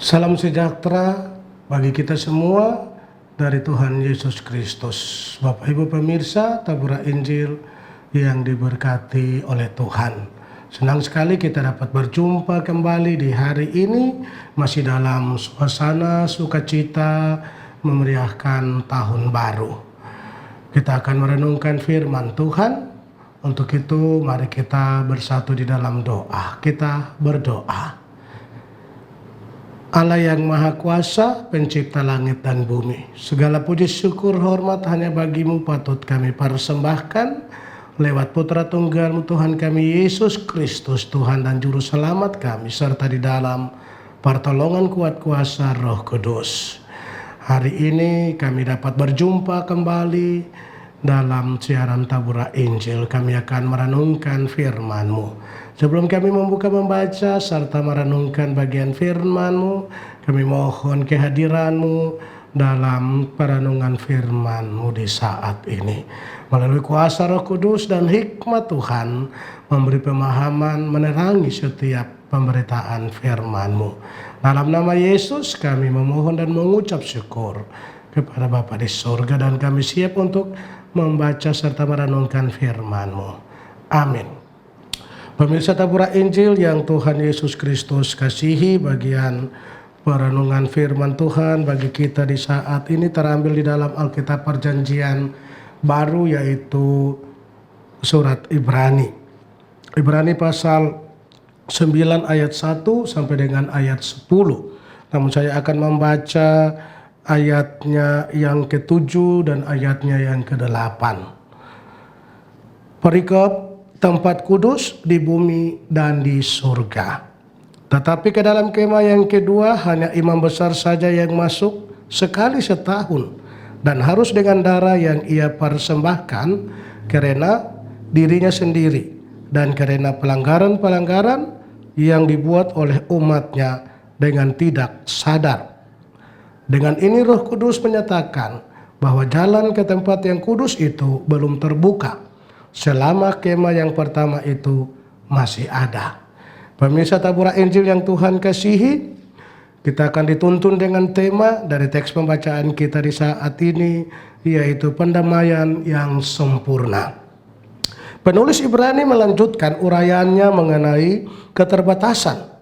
Salam sejahtera bagi kita semua dari Tuhan Yesus Kristus. Bapak Ibu pemirsa Tabura Injil yang diberkati oleh Tuhan. Senang sekali kita dapat berjumpa kembali di hari ini, masih dalam suasana sukacita memeriahkan tahun baru. Kita akan merenungkan firman Tuhan. Untuk itu mari kita bersatu di dalam doa. Kita berdoa. Allah yang Maha Kuasa, pencipta langit dan bumi, segala puji syukur hormat hanya bagimu patut kami persembahkan lewat putra tunggalmu Tuhan kami Yesus Kristus, Tuhan dan Juru Selamat kami, serta di dalam pertolongan kuat kuasa Roh Kudus. Hari ini kami dapat berjumpa kembali dalam siaran Tabura Injil. Kami akan merenungkan firman-Mu. Sebelum kami membaca serta merenungkan bagian firman-Mu, kami mohon kehadiran-Mu dalam perenungan firman-Mu di saat ini. Melalui kuasa Roh Kudus dan hikmat Tuhan, memberi pemahaman, menerangi setiap pemberitaan firman-Mu. Dalam nama Yesus kami memohon dan mengucap syukur kepada Bapa di surga, dan kami siap untuk membaca serta merenungkan firman-Mu. Amin. Pemirsa Tabura Injil yang Tuhan Yesus Kristus kasihi, bagian perenungan firman Tuhan bagi kita di saat ini terambil di dalam Alkitab Perjanjian Baru, yaitu surat Ibrani. Ibrani pasal 9 ayat 1 sampai dengan ayat 10. Namun saya akan membaca ayatnya yang ke-7 dan ayatnya yang ke-8. Perikop tempat kudus di bumi dan di surga. Tetapi ke dalam kemah yang kedua hanya imam besar saja yang masuk sekali setahun, dan harus dengan darah yang ia persembahkan karena dirinya sendiri dan karena pelanggaran-pelanggaran yang dibuat oleh umatnya dengan tidak sadar. Dengan ini Roh Kudus menyatakan bahwa jalan ke tempat yang kudus itu belum terbuka selama kemah yang pertama itu masih ada. Pemirsa Tabura Injil yang Tuhan kasihi, kita akan dituntun dengan tema dari teks pembacaan kita di saat ini, yaitu pendamaian yang sempurna. Penulis Ibrani melanjutkan uraiannya mengenai keterbatasan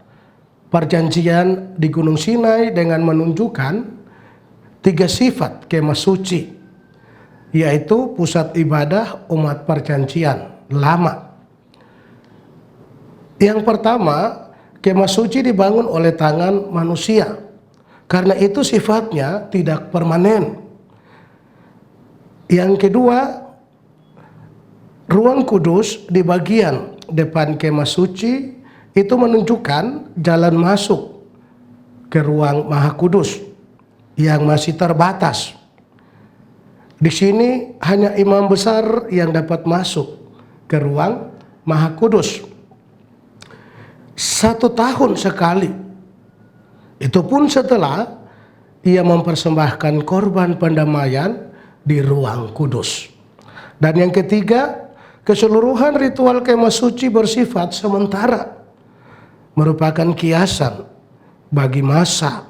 perjanjian di Gunung Sinai dengan menunjukkan 3 sifat kemah suci, yaitu pusat ibadah umat perjanjian lama. Yang pertama, kemah suci dibangun oleh tangan manusia. Karena itu sifatnya tidak permanen. Yang kedua, ruang kudus di bagian depan kemah suci itu menunjukkan jalan masuk ke ruang Maha Kudus yang masih terbatas. Di sini hanya imam besar yang dapat masuk ke ruang Maha Kudus 1 tahun sekali. Itu pun setelah ia mempersembahkan korban pendamaian di ruang kudus. Dan yang ketiga, keseluruhan ritual kemah suci bersifat sementara, merupakan kiasan bagi masa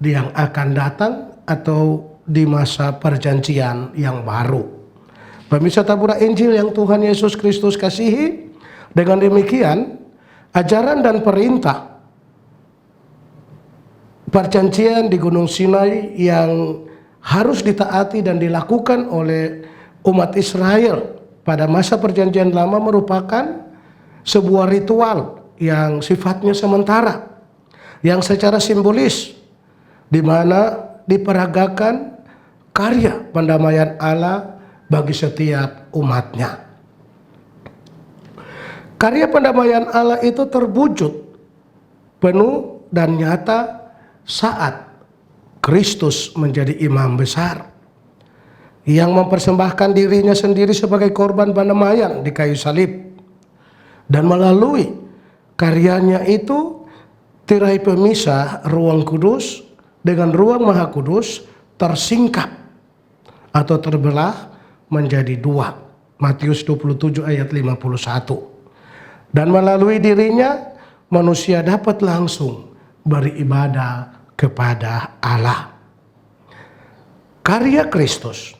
yang akan datang atau di masa perjanjian yang baru. Pemirsa Tabura Injil yang Tuhan Yesus Kristus kasihi, dengan demikian ajaran dan perintah perjanjian di Gunung Sinai yang harus ditaati dan dilakukan oleh umat Israel pada masa perjanjian lama merupakan sebuah ritual yang sifatnya sementara, yang secara simbolis di mana diperagakan karya pendamaian Allah bagi setiap umatnya. Karya pendamaian Allah itu terwujud penuh dan nyata saat Kristus menjadi imam besar yang mempersembahkan dirinya sendiri sebagai korban pendamaian di kayu salib. Dan melalui karyanya itu tirai pemisah ruang kudus dengan ruang Maha Kudus tersingkap atau terbelah menjadi 2. Matius 27 ayat 51. Dan melalui dirinya manusia dapat langsung beribadah kepada Allah. Karya Kristus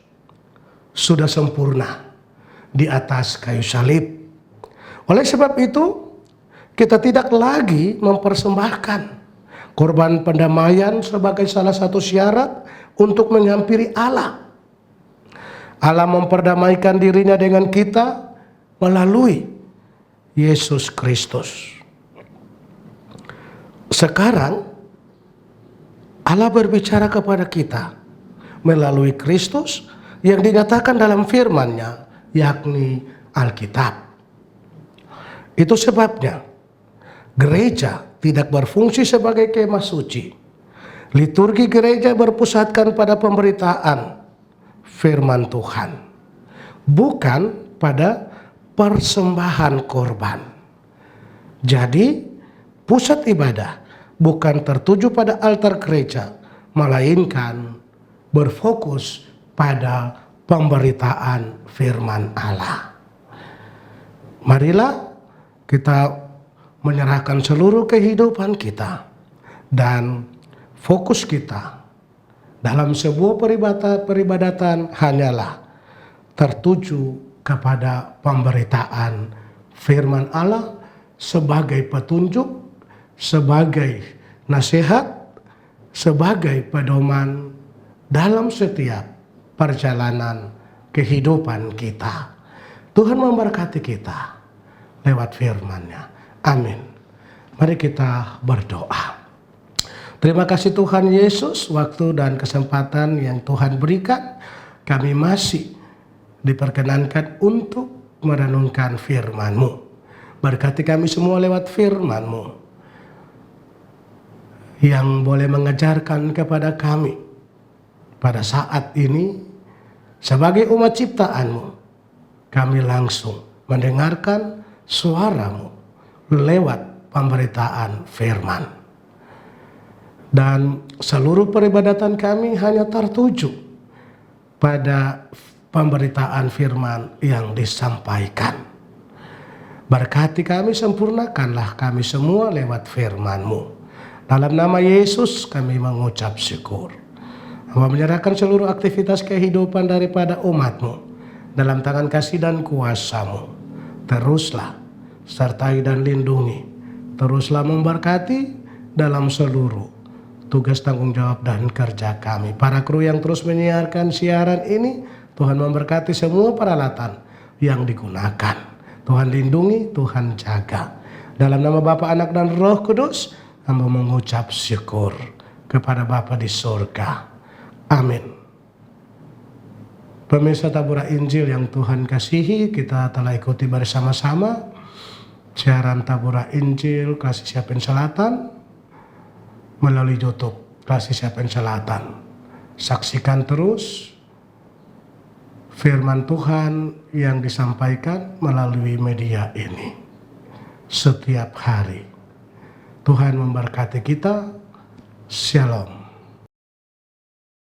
sudah sempurna di atas kayu salib. Oleh sebab itu, kita tidak lagi mempersembahkan korban pendamaian sebagai salah satu syarat untuk menghampiri Allah. Allah memperdamaikan dirinya dengan kita melalui Yesus Kristus. Sekarang Allah berbicara kepada kita melalui Kristus yang dinyatakan dalam firman-Nya, yakni Alkitab. Itu sebabnya gereja tidak berfungsi sebagai kemah suci. Liturgi gereja berpusatkan pada pemberitaan firman Tuhan, bukan pada persembahan korban. Jadi, pusat ibadah bukan tertuju pada altar gereja, melainkan berfokus pada pemberitaan firman Allah. Marilah kita menyerahkan seluruh kehidupan kita dan fokus kita dalam sebuah peribadatan hanyalah tertuju kepada pemberitaan firman Allah sebagai petunjuk, sebagai nasihat, sebagai pedoman dalam setiap perjalanan kehidupan kita. Tuhan memberkati kita lewat firman-Nya. Amin. Mari kita berdoa. Terima kasih Tuhan Yesus, waktu dan kesempatan yang Tuhan berikan. Kami masih diperkenankan untuk merenungkan firman-Mu. Berkati kami semua lewat firman-Mu yang boleh mengajarkan kepada kami pada saat ini sebagai umat ciptaan-Mu. Kami langsung mendengarkan suara-Mu lewat pemberitaan firman. Dan seluruh peribadatan kami hanya tertuju pada pemberitaan firman yang disampaikan. Berkati kami, sempurnakanlah kami semua lewat firman-Mu. Dalam nama Yesus kami mengucap syukur. Hamba menyerahkan seluruh aktivitas kehidupan daripada umat-Mu dalam tangan kasih dan kuasa-Mu. Teruslah sertai dan lindungi. Teruslah memberkati dalam seluruh tugas tanggung jawab dan kerja kami. Para kru yang terus menyiarkan siaran ini, Tuhan memberkati semua peralatan yang digunakan. Tuhan lindungi, Tuhan jaga. Dalam nama Bapa, Anak, dan Roh Kudus, hamba mengucap syukur kepada Bapa di surga. Amin. Pemirsa Tabura Injil yang Tuhan kasihi, kita telah ikuti bersama-sama siaran Tabura Injil Kasih Siapin Selatan melalui YouTube Kasih Siapin Selatan. Saksikan terus firman Tuhan yang disampaikan melalui media ini setiap hari. Tuhan memberkati kita. Shalom.